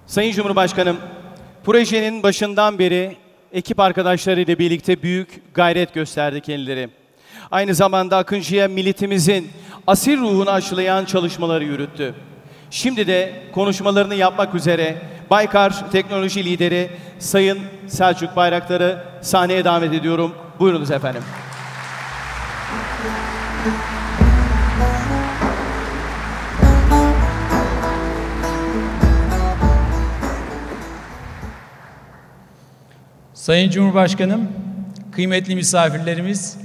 Sayın Cumhurbaşkanım, projenin başından beri ekip arkadaşlarıyla birlikte büyük gayret gösterdi kendileri. Aynı zamanda Akıncı'ya milletimizin asil ruhunu aşılayan çalışmaları yürüttü. Şimdi de konuşmalarını yapmak üzere Baykar Teknoloji Lideri Sayın Selçuk Bayraktar'ı sahneye davet ediyorum. Buyurunuz efendim. Sayın Cumhurbaşkanım, kıymetli misafirlerimiz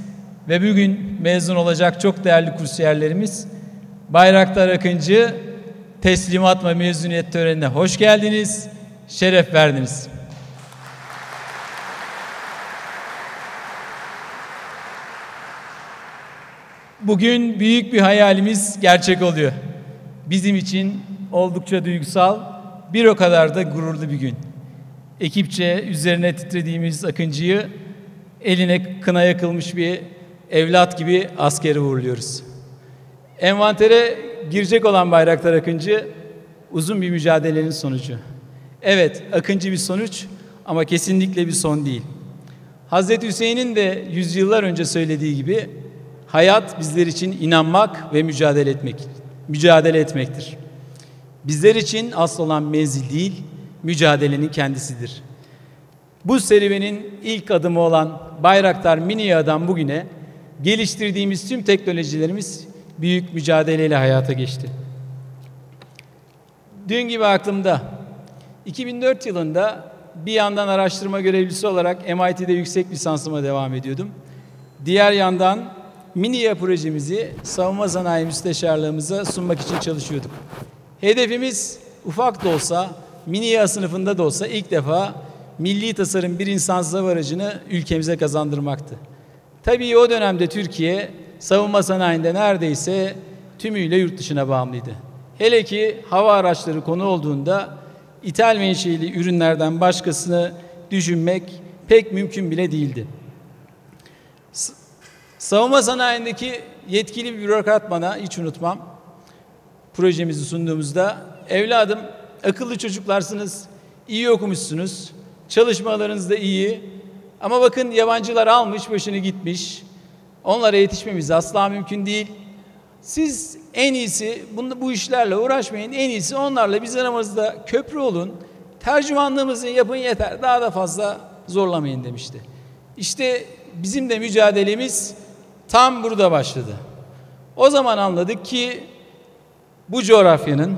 ve bugün mezun olacak çok değerli kursiyerlerimiz, Bayraktar Akıncı teslimat ve mezuniyet törenine hoş geldiniz, şeref verdiniz. Bugün büyük bir hayalimiz gerçek oluyor. Bizim için oldukça duygusal, bir o kadar da gururlu bir gün. Ekipçe üzerine titrediğimiz Akıncı'yı eline kına yakılmış bir evlat gibi askere uğurluyoruz. Envantere girecek olan Bayraktar Akıncı uzun bir mücadelenin sonucu. Evet, Akıncı bir sonuç ama kesinlikle bir son değil. Hazreti Hüseyin'in de yüzyıllar önce söylediği gibi hayat bizler için inanmak ve mücadele etmektir. Bizler için asıl olan menzil değil, mücadelenin kendisidir. Bu serüvenin ilk adımı olan Bayraktar Mini-Yağ'dan bugüne geliştirdiğimiz tüm teknolojilerimiz büyük mücadeleyle hayata geçti. Dün gibi aklımda 2004 yılında bir yandan araştırma görevlisi olarak MIT'de yüksek lisansıma devam ediyordum. Diğer yandan Mini-Yağ projemizi savunma sanayi müsteşarlığımıza sunmak için çalışıyorduk. Hedefimiz ufak da olsa, Mini-Yağ sınıfında da olsa ilk defa milli tasarım bir insansız hava aracını ülkemize kazandırmaktı. Tabii o dönemde Türkiye savunma sanayinde neredeyse tümüyle yurt dışına bağımlıydı. Hele ki hava araçları konu olduğunda ithal menşeli ürünlerden başkasını düşünmek pek mümkün bile değildi. Savunma sanayindeki yetkili bir bürokrat bana, hiç unutmam, projemizi sunduğumuzda, evladım akıllı çocuklarsınız, iyi okumuşsunuz, çalışmalarınız da iyi ama bakın yabancılar almış başını gitmiş, onlara yetişmemiz asla mümkün değil. Siz en iyisi bu işlerle uğraşmayın, en iyisi onlarla biz aramızda köprü olun, tercümanlığımızı yapın yeter, daha da fazla zorlamayın demişti. İşte bizim de mücadelemiz tam burada başladı. O zaman anladık ki bu coğrafyanın,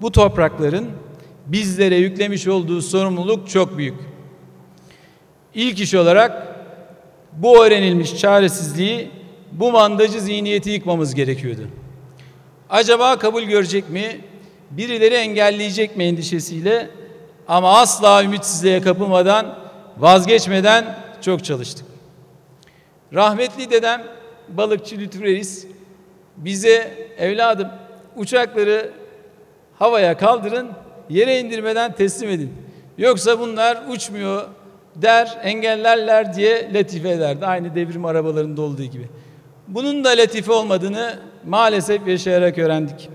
bu toprakların bizlere yüklemiş olduğu sorumluluk çok büyük. İlk iş olarak bu öğrenilmiş çaresizliği, bu mandacı zihniyeti yıkmamız gerekiyordu. Acaba kabul görecek mi? Birileri engelleyecek mi endişesiyle, ama asla ümitsizliğe kapılmadan, vazgeçmeden çok çalıştık. Rahmetli dedem balıkçı Lütfü Reis bize, evladım uçakları havaya kaldırın, yere indirmeden teslim edin. Yoksa bunlar uçmuyor der, engellerler diye latife ederdi. Aynı devrim arabalarında olduğu gibi. Bunun da latife olmadığını maalesef yaşayarak öğrendik.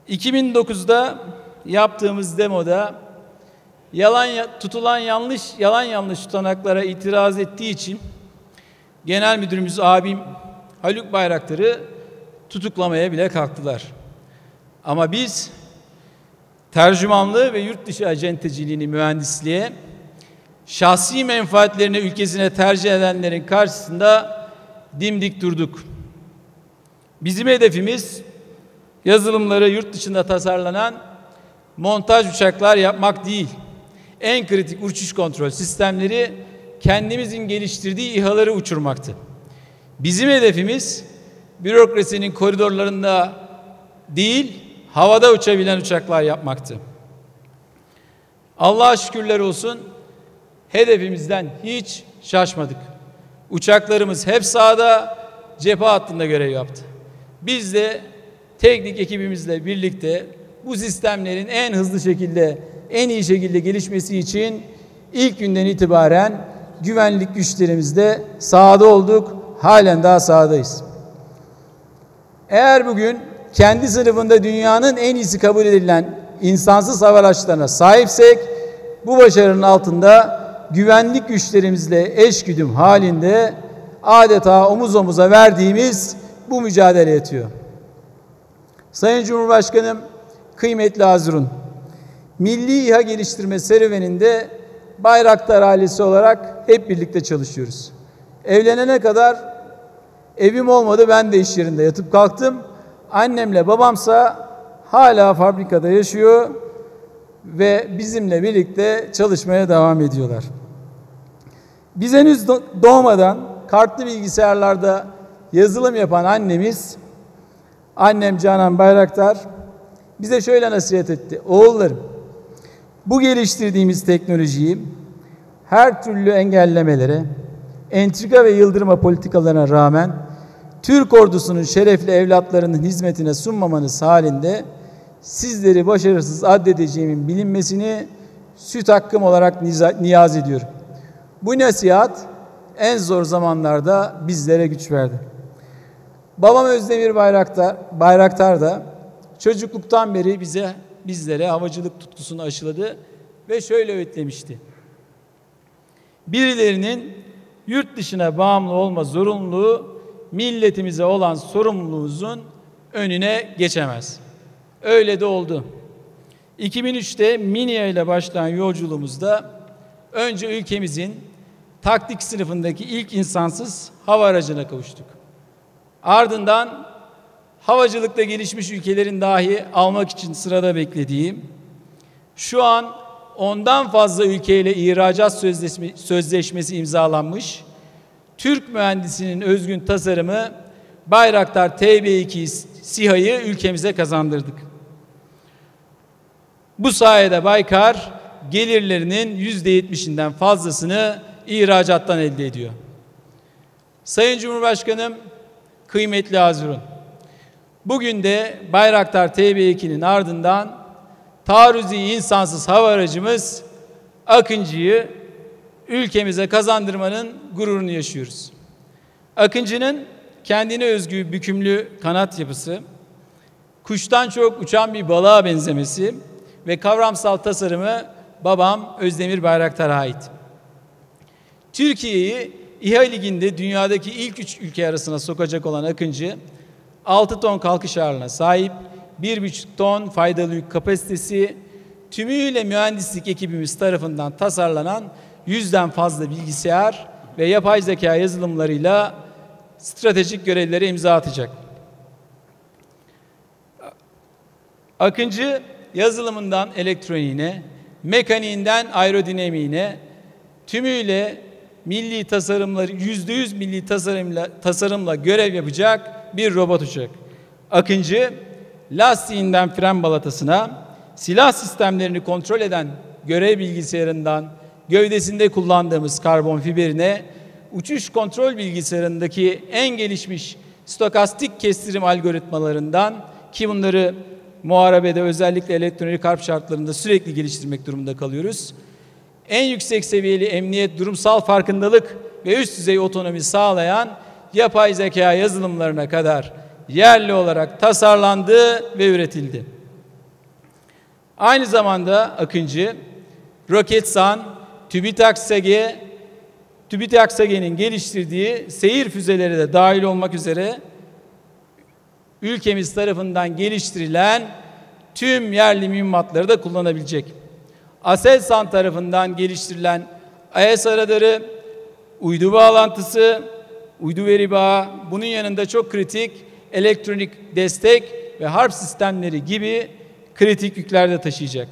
2009'da yaptığımız demoda yalan yanlış tutanaklara itiraz ettiği için Genel Müdürümüz abim Haluk Bayraktar'ı tutuklamaya bile kalktılar. Ama biz tercümanlığı ve yurt dışı acenteciliğini mühendisliğe, şahsi menfaatlerini ülkesine tercih edenlerin karşısında dimdik durduk. Bizim hedefimiz yazılımları yurt dışında tasarlanan montaj uçaklar yapmak değil. En kritik uçuş kontrol sistemleri kendimizin geliştirdiği İHA'ları uçurmaktı. Bizim hedefimiz bürokrasinin koridorlarında değil, havada uçabilen uçaklar yapmaktı. Allah'a şükürler olsun, hedefimizden hiç şaşmadık. Uçaklarımız hep sahada, cephe hattında görev yaptı. Biz de teknik ekibimizle birlikte bu sistemlerin en hızlı şekilde, en iyi şekilde gelişmesi için ilk günden itibaren güvenlik güçlerimizde sahada olduk, halen daha sahadayız. Eğer bugün kendi sınıfında dünyanın en iyisi kabul edilen insansız hava araçlarına sahipsek, bu başarının altında güvenlik güçlerimizle eşgüdüm halinde adeta omuz omuza verdiğimiz bu mücadele yatıyor. Sayın Cumhurbaşkanım, kıymetli Hazirun, Milli İHA geliştirme serüveninde Bayraktar ailesi olarak hep birlikte çalışıyoruz. Evlenene kadar evim olmadı, ben de iş yerinde yatıp kalktım. Annemle babamsa hala fabrikada yaşıyor ve bizimle birlikte çalışmaya devam ediyorlar. Biz henüz doğmadan kartlı bilgisayarlarda yazılım yapan annem Canan Bayraktar bize şöyle nasihat etti: oğullarım, bu geliştirdiğimiz teknolojiyi her türlü engellemelere, entrika ve yıldırma politikalarına rağmen Türk ordusunun şerefli evlatlarının hizmetine sunmamanız halinde sizleri başarısız addedeceğimin bilinmesini süt hakkım olarak niyaz ediyorum. Bu nasihat en zor zamanlarda bizlere güç verdi. Babam Özdemir Bayraktar da çocukluktan beri bizlere havacılık tutkusunu aşıladı ve şöyle öğütlemişti: birilerinin yurt dışına bağımlı olma zorunluluğu milletimize olan sorumluluğumuzun önüne geçemez. Öyle de oldu. 2003'te Minya ile başlayan yolculuğumuzda önce ülkemizin taktik sınıfındaki ilk insansız hava aracına kavuştuk. Ardından havacılıkta gelişmiş ülkelerin dahi almak için sırada beklediğim, şu an ondan fazla ülkeyle ihracat sözleşmesi imzalanmış, Türk mühendisinin özgün tasarımı Bayraktar TB2 SİHA'yı ülkemize kazandırdık. Bu sayede Baykar gelirlerinin %70'inden fazlasını ihracattan elde ediyor. Sayın Cumhurbaşkanım, kıymetli Hazirun, bugün de Bayraktar TB2'nin ardından taarruzi insansız hava aracımız Akıncı'yı ülkemize kazandırmanın gururunu yaşıyoruz. Akıncı'nın kendine özgü bükümlü kanat yapısı, kuştan çok uçan bir balığa benzemesi ve kavramsal tasarımı babam Özdemir Bayraktar'a ait. Türkiye'yi İHA Ligi'nde dünyadaki ilk 3 ülke arasına sokacak olan Akıncı, 6 ton kalkış ağırlığına sahip, 1,5 ton faydalı yük kapasitesi, tümüyle mühendislik ekibimiz tarafından tasarlanan 100'den fazla bilgisayar ve yapay zeka yazılımlarıyla stratejik görevlere imza atacak. Akıncı yazılımından elektroniğine, mekaniğinden aerodinamiğine tümüyle milli tasarımları, %100 milli tasarımla görev yapacak bir robot uçak. Akıncı lastiğinden fren balatasına, silah sistemlerini kontrol eden görev bilgisayarından gövdesinde kullandığımız karbon fiberine, uçuş kontrol bilgisayarındaki en gelişmiş stokastik kestirim algoritmalarından, ki bunları muharebede özellikle elektronik harp şartlarında sürekli geliştirmek durumunda kalıyoruz, en yüksek seviyeli emniyet, durumsal farkındalık ve üst düzey otonomi sağlayan yapay zeka yazılımlarına kadar yerli olarak tasarlandı ve üretildi. Aynı zamanda Akıncı, Roketsan, TÜBİTAK SAGE'nin geliştirdiği seyir füzeleri de dahil olmak üzere ülkemiz tarafından geliştirilen tüm yerli mühimmatları da kullanabilecek. Aselsan tarafından geliştirilen AES radarı, uydu bağlantısı, uydu veri bağı, bunun yanında çok kritik elektronik destek ve harp sistemleri gibi kritik yükler de taşıyacak.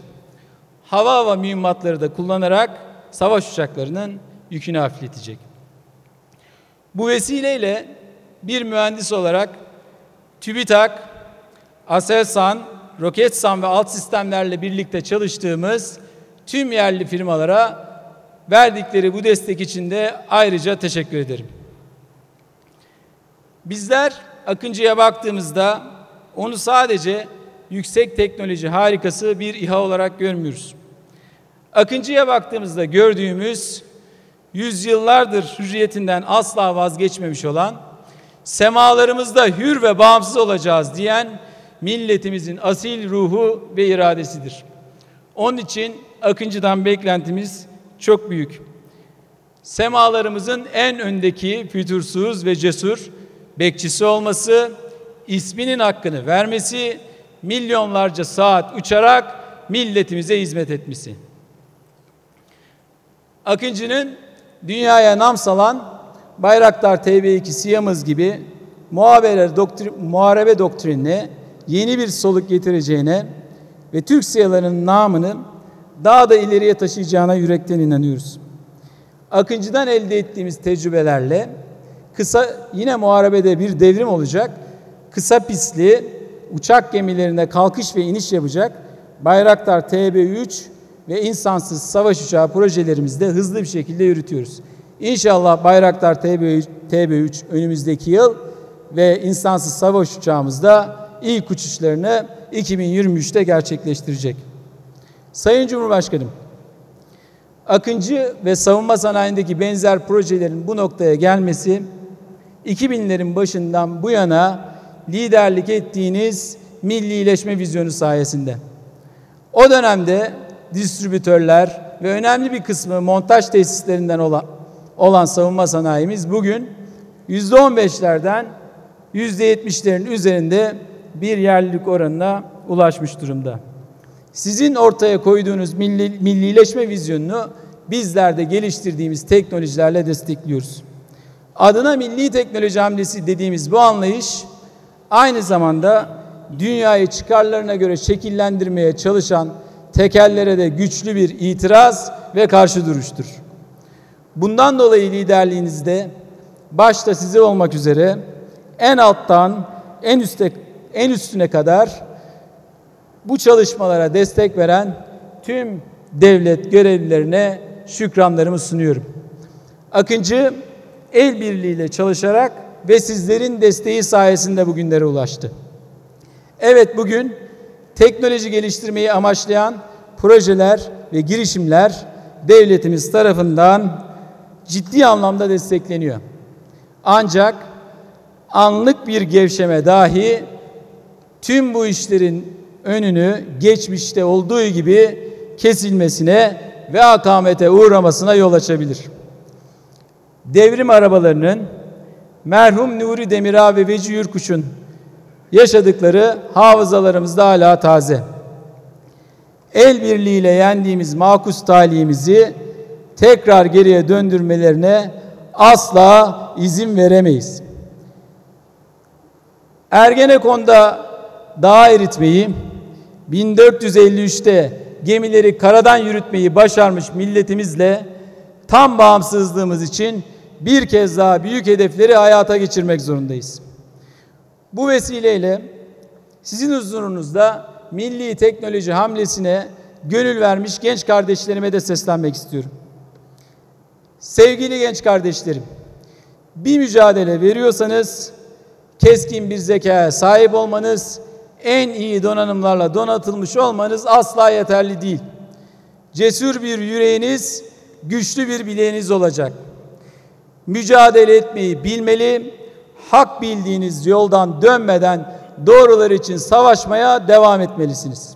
Hava mühimmatları da kullanarak savaş uçaklarının yükünü hafifletecek. Bu vesileyle bir mühendis olarak TÜBİTAK, Aselsan, Roketsan ve alt sistemlerle birlikte çalıştığımız tüm yerli firmalara verdikleri bu destek için de ayrıca teşekkür ederim. Bizler Akıncı'ya baktığımızda onu sadece yüksek teknoloji harikası bir İHA olarak görmüyoruz. Akıncı'ya baktığımızda gördüğümüz yüzyıllardır hürriyetinden asla vazgeçmemiş olan, semalarımızda hür ve bağımsız olacağız diyen milletimizin asil ruhu ve iradesidir. Onun için Akıncı'dan beklentimiz çok büyük. Semalarımızın en öndeki fütursuz ve cesur bekçisi olması, isminin hakkını vermesi, milyonlarca saat uçarak milletimize hizmet etmesi. Akıncı'nın dünyaya nam salan Bayraktar TB2 SİHA'mız gibi muharebe doktrinine yeni bir soluk getireceğine ve Türk SİHA'larının namını daha da ileriye taşıyacağına yürekten inanıyoruz. Akıncı'dan elde ettiğimiz tecrübelerle yine muharebede bir devrim olacak, kısa pistli uçak gemilerine kalkış ve iniş yapacak Bayraktar TB3 ve insansız savaş uçağı projelerimizde hızlı bir şekilde yürütüyoruz. İnşallah Bayraktar TB3 önümüzdeki yıl ve insansız savaş uçağımızda ilk uçuşlarını 2023'te gerçekleştirecek. Sayın Cumhurbaşkanım, Akıncı ve savunma sanayindeki benzer projelerin bu noktaya gelmesi, 2000'lerin başından bu yana liderlik ettiğiniz millileşme vizyonu sayesinde. O dönemde distribütörler ve önemli bir kısmı montaj tesislerinden olan savunma sanayimiz bugün %15'lerden %70'lerin üzerinde bir yerlilik oranına ulaşmış durumda. Sizin ortaya koyduğunuz millileşme vizyonunu bizler de geliştirdiğimiz teknolojilerle destekliyoruz. Adına milli teknoloji hamlesi dediğimiz bu anlayış aynı zamanda dünyayı çıkarlarına göre şekillendirmeye çalışan tekellere de güçlü bir itiraz ve karşı duruştur. Bundan dolayı liderliğinizde başta size olmak üzere en alttan en üstüne kadar bu çalışmalara destek veren tüm devlet görevlilerine şükranlarımı sunuyorum. Akıncı el birliğiyle çalışarak ve sizlerin desteği sayesinde bugünlere ulaştı. Evet, bugün teknoloji geliştirmeyi amaçlayan projeler ve girişimler devletimiz tarafından ciddi anlamda destekleniyor. Ancak anlık bir gevşeme dahi tüm bu işlerin önünü geçmişte olduğu gibi kesilmesine ve akamete uğramasına yol açabilir. Devrim arabalarının merhum Nuri Demirağ ve Veci Yurkuş'un yaşadıkları hafızalarımızda hala taze. El birliğiyle yendiğimiz makus talihimizi tekrar geriye döndürmelerine asla izin veremeyiz. Ergenekon'da dağ eritmeyi, 1453'te gemileri karadan yürütmeyi başarmış milletimizle tam bağımsızlığımız için bir kez daha büyük hedefleri hayata geçirmek zorundayız. Bu vesileyle sizin huzurunuzda milli teknoloji hamlesine gönül vermiş genç kardeşlerime de seslenmek istiyorum. Sevgili genç kardeşlerim, bir mücadele veriyorsanız keskin bir zekaya sahip olmanız, en iyi donanımlarla donatılmış olmanız asla yeterli değil. Cesur bir yüreğiniz, güçlü bir bileğiniz olacak. Mücadele etmeyi bilmeli, hak bildiğiniz yoldan dönmeden doğrular için savaşmaya devam etmelisiniz.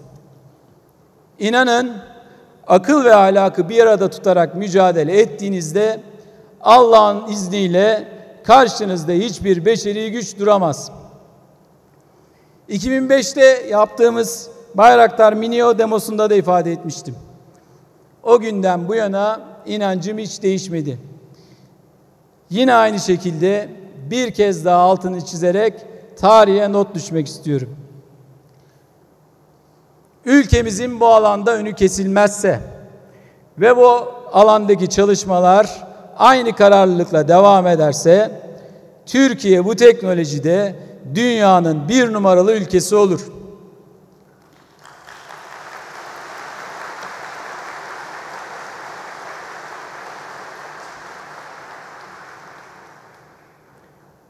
İnanın, akıl ve ahlakı bir arada tutarak mücadele ettiğinizde Allah'ın izniyle karşınızda hiçbir beşeri güç duramaz. 2005'te yaptığımız Bayraktar Mineo demosunda da ifade etmiştim. O günden bu yana inancım hiç değişmedi. Yine aynı şekilde bir kez daha altını çizerek tarihe not düşmek istiyorum. Ülkemizin bu alanda önü kesilmezse ve bu alandaki çalışmalar aynı kararlılıkla devam ederse Türkiye bu teknolojide dünyanın bir numaralı ülkesi olur.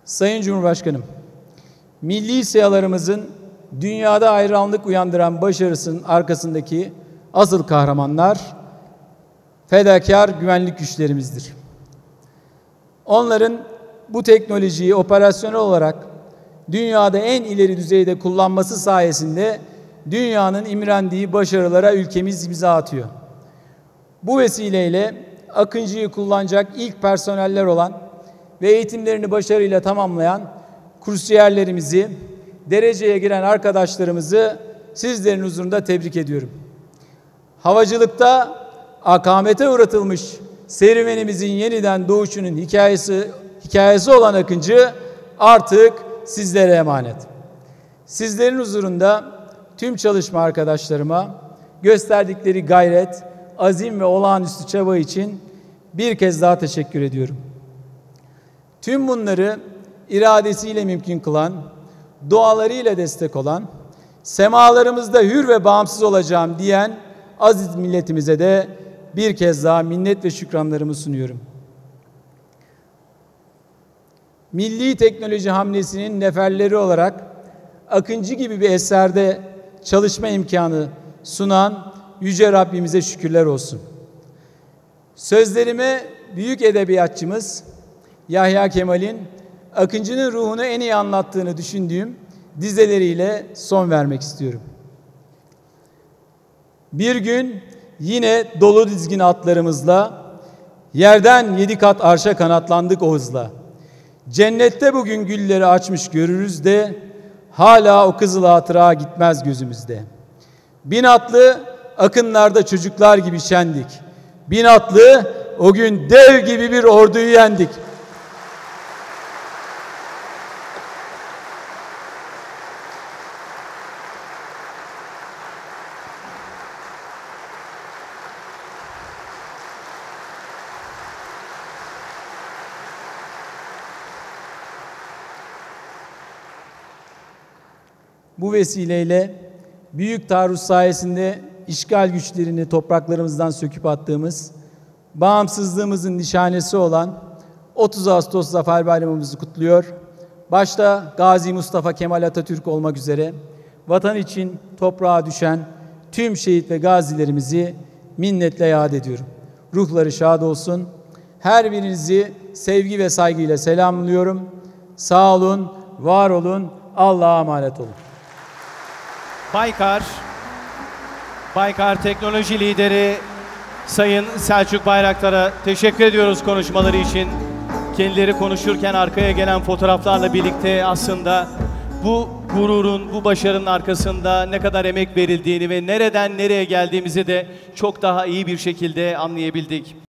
Sayın Cumhurbaşkanım, milli SİHA'larımızın dünyada hayranlık uyandıran başarısının arkasındaki asıl kahramanlar fedakar güvenlik güçlerimizdir. Onların bu teknolojiyi operasyonel olarak dünyada en ileri düzeyde kullanması sayesinde dünyanın imrendiği başarılara ülkemiz imza atıyor. Bu vesileyle Akıncı'yı kullanacak ilk personeller olan ve eğitimlerini başarıyla tamamlayan kursiyerlerimizi, dereceye giren arkadaşlarımızı sizlerin huzurunda tebrik ediyorum. Havacılıkta akamete uğratılmış serüvenimizin yeniden doğuşunun hikayesi olan Akıncı artık sizlere emanet. Sizlerin huzurunda tüm çalışma arkadaşlarıma gösterdikleri gayret, azim ve olağanüstü çaba için bir kez daha teşekkür ediyorum. Tüm bunları iradesiyle mümkün kılan, dualarıyla destek olan, semalarımızda hür ve bağımsız olacağım diyen aziz milletimize de bir kez daha minnet ve şükranlarımı sunuyorum. Milli teknoloji hamlesinin neferleri olarak Akıncı gibi bir eserde çalışma imkanı sunan Yüce Rabbimize şükürler olsun. Sözlerime büyük edebiyatçımız Yahya Kemal'in Akıncı'nın ruhunu en iyi anlattığını düşündüğüm dizeleriyle son vermek istiyorum. Bir gün yine dolu dizgin atlarımızla yerden 7 kat arşa kanatlandık o hızla. Cennette bugün gülleri açmış görürüz de hala o kızıl hatıra gitmez gözümüzde. 1000 atlı akınlarda çocuklar gibi şendik. 1000 atlı o gün dev gibi bir orduyu yendik. Bu vesileyle büyük taarruz sayesinde işgal güçlerini topraklarımızdan söküp attığımız, bağımsızlığımızın nişanesi olan 30 Ağustos Zafer Bayramımızı kutluyor. Başta Gazi Mustafa Kemal Atatürk olmak üzere vatan için toprağa düşen tüm şehit ve gazilerimizi minnetle yad ediyorum. Ruhları şad olsun. Her birinizi sevgi ve saygıyla selamlıyorum. Sağ olun, var olun, Allah'a emanet olun. Baykar Teknoloji Lideri Sayın Selçuk Bayraktar'a teşekkür ediyoruz konuşmaları için. Kendileri konuşurken arkaya gelen fotoğraflarla birlikte aslında bu gururun, bu başarının arkasında ne kadar emek verildiğini ve nereden nereye geldiğimizi de çok daha iyi bir şekilde anlayabildik.